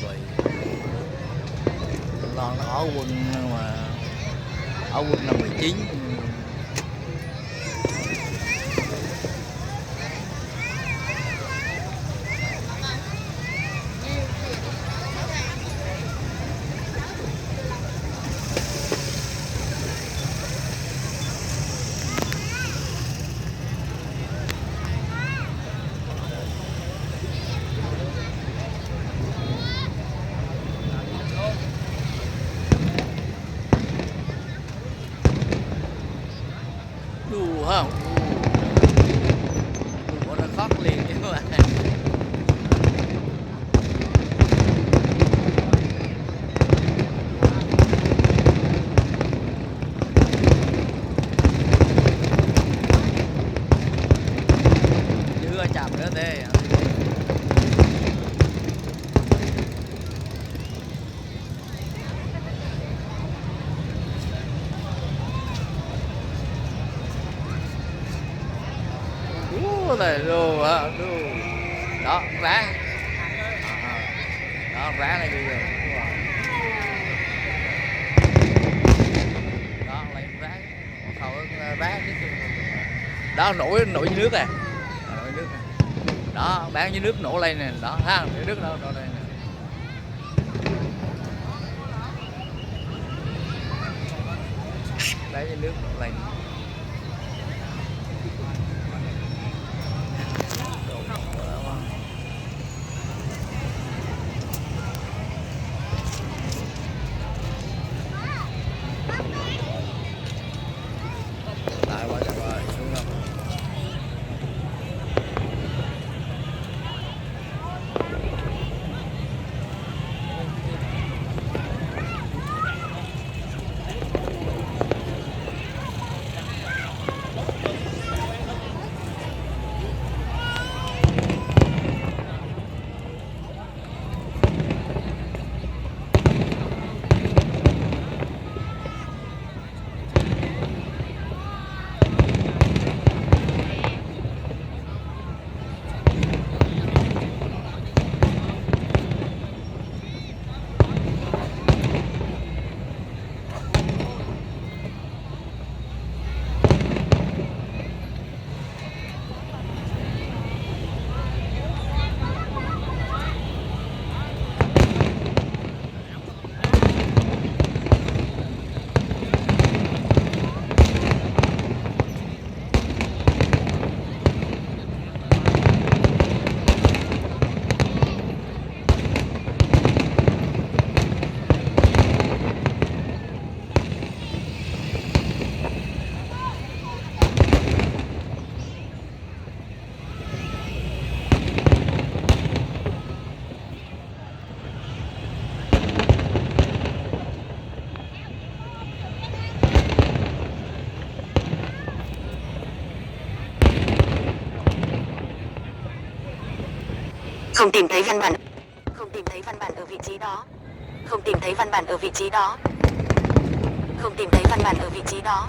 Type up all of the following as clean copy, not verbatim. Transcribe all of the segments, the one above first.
vậy. Lo nó ở quân mà ở quân năm 19. Không bỏ ra khóc liền chứ mà chưa chạm nữa thế. Này đồ đó rá đó rá này bây giờ đó lấy rá khẩu rá đó nổi dưới nước nè, nổi nước nè, đó bán dưới nước nổ lên nè, đó ha dưới nước đâu đây nè. Bán dưới nước nổ lên. Không tìm thấy văn bản. Không tìm thấy văn bản ở vị trí đó. Không tìm thấy văn bản ở vị trí đó. Không tìm thấy văn bản ở vị trí đó.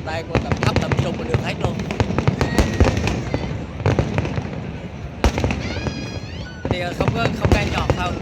Đây cô tập thấp tập trung mà được hết luôn. Thì không gan nhọt đâu.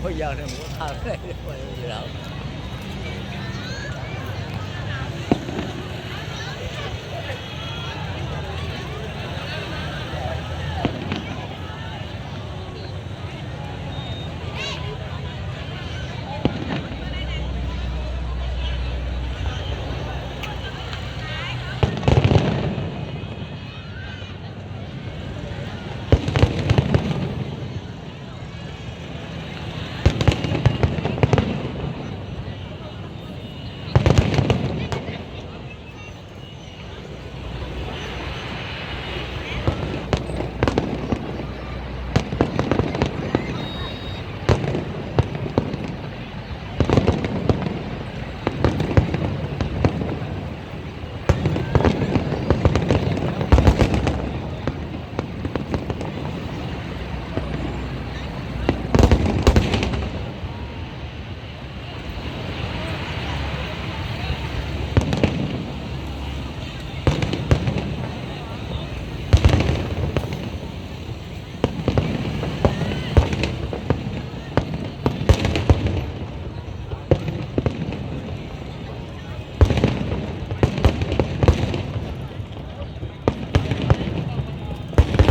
bây giờ này mua thơ này đỡ.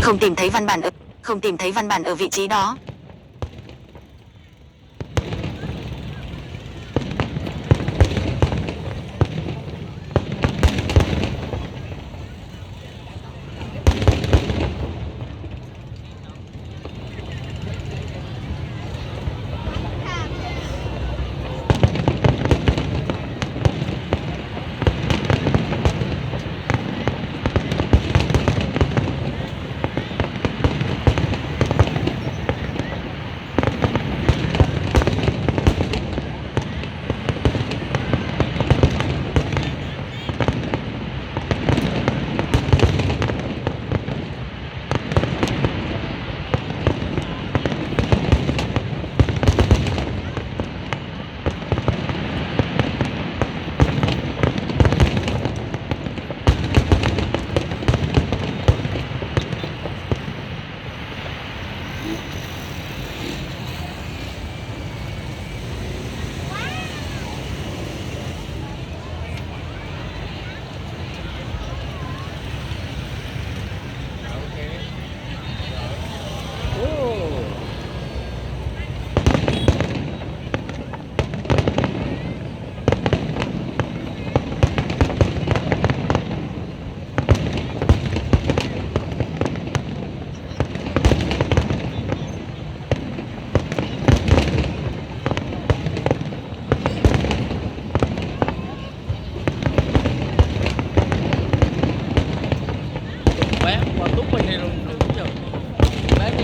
Không tìm thấy văn bản ở vị trí đó.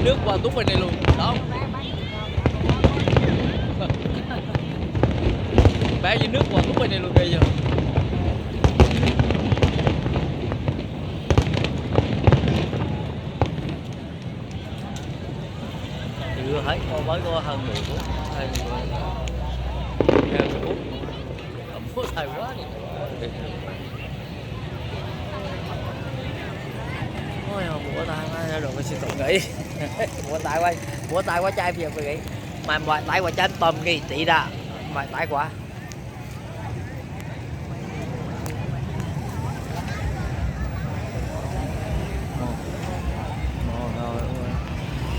Nước qua tút bên đây luôn đó, bán với nước qua tút bên đây luôn bây giờ. Chưa thấy con mới có hơn 10 phút, hơn 10 phút, không có thay quá đi. Ôi bữa tay rồi mình xin tội nghỉ. bữa tay quá trai bây giờ mình nghĩ mà mọi tay quá chân tầm nghỉ tỷ đã mọi tay quá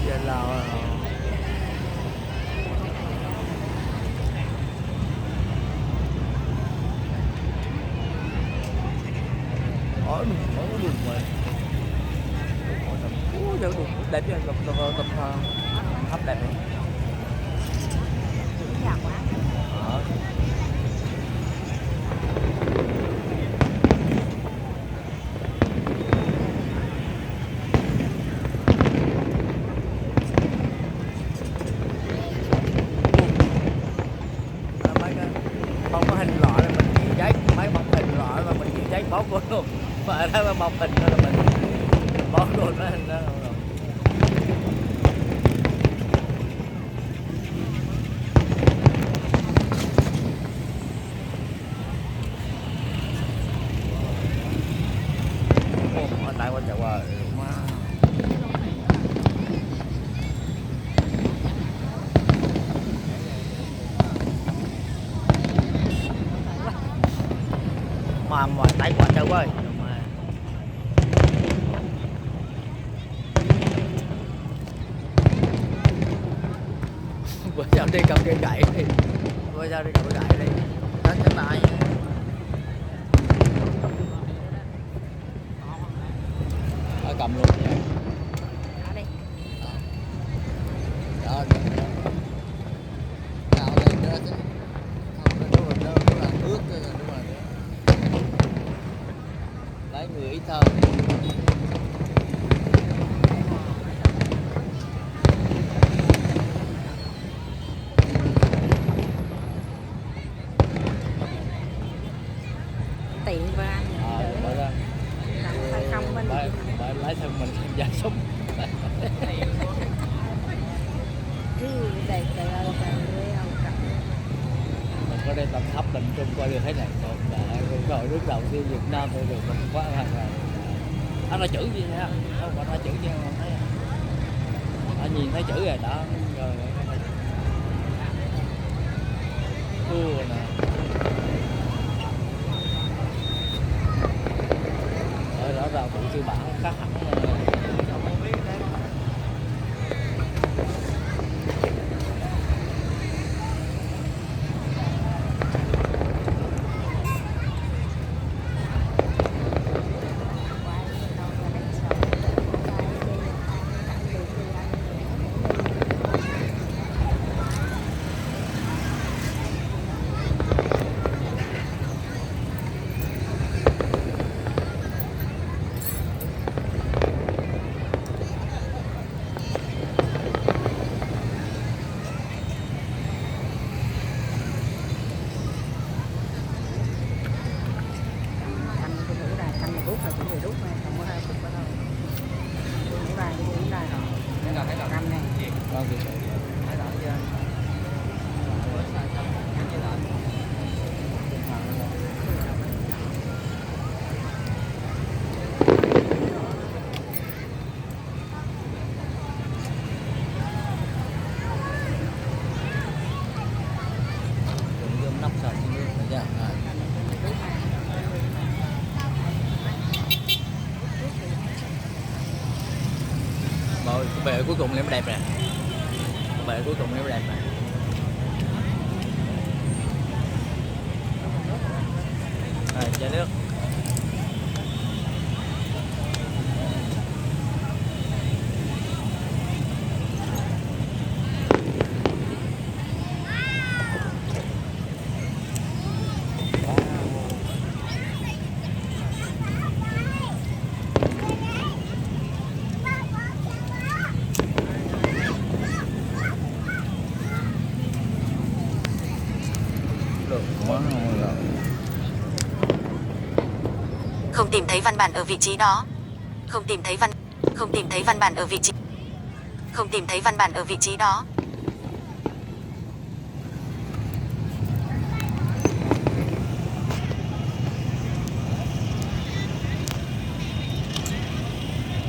giờ là ở đường mà đẹp chứ, tập hấp đẹp đấy. Không có hình lọ là mình ghi giấy, máy bọc hình lọ là mình ghi giấy bó luôn, mà ở đó bọc hình đó là mình bó luôn đó hình đó. Tại qua chợ qua má mà tay quả trâu ơi. Bữa sau đi cầm cây gậy đi. Bữa sau đi cầm cây gậy đi. Đánh cái tay. Ở cầm luôn vậy. Đó đi. Đó. Cạo lên nữa chứ. Không nó là nước đúng rồi. Lấy người ít hơn. Tiện và ăn Bởi ra phải không bên bởi lái thân mình ra súng. chứ đẹp trời ơi Mình có đây tầm thấp định trung coi được thế này rồi nước đầu tiên Việt Nam tôi được mình quá hoàn toàn. Anh ra chữ gì thế không còn ra chữ gì không thấy anh nhìn thấy chữ rồi đó rồi cua nè rồi rõ ràng tụi sư bản khác hẳn rồi cái bệ cuối cùng em đẹp nè, bệ cuối cùng em đẹp nè. Rồi chai nước. Không tìm thấy văn bản ở vị trí đó. Không tìm thấy văn bản ở vị trí. Không tìm thấy văn bản ở vị trí đó.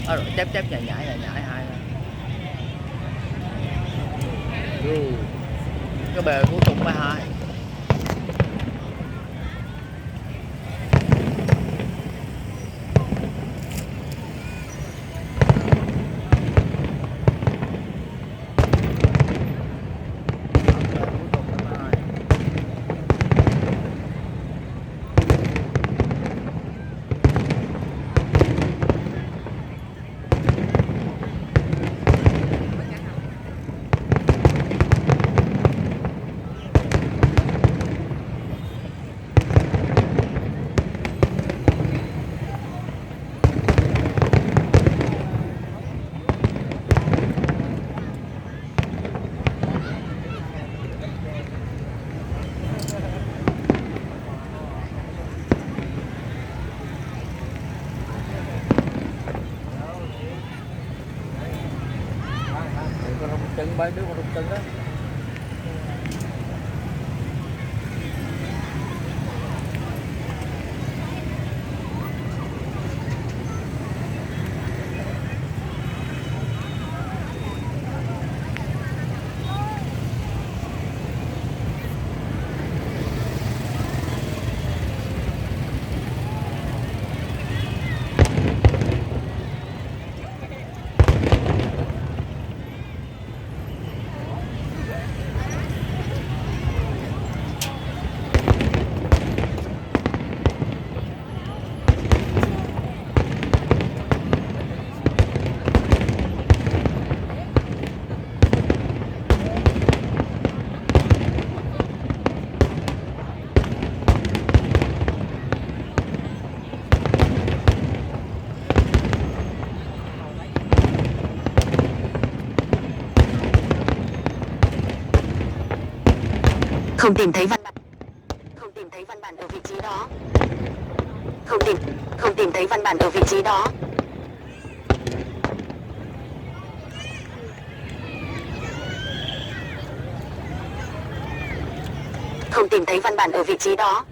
Rồi chép nhảy hai. Cái bề cuối cùng mới hai. Chân bay nước mà rung chân đó. Không tìm thấy văn bản. Không tìm thấy văn bản ở vị trí đó. Không tìm thấy văn bản ở vị trí đó. Không tìm thấy văn bản ở vị trí đó.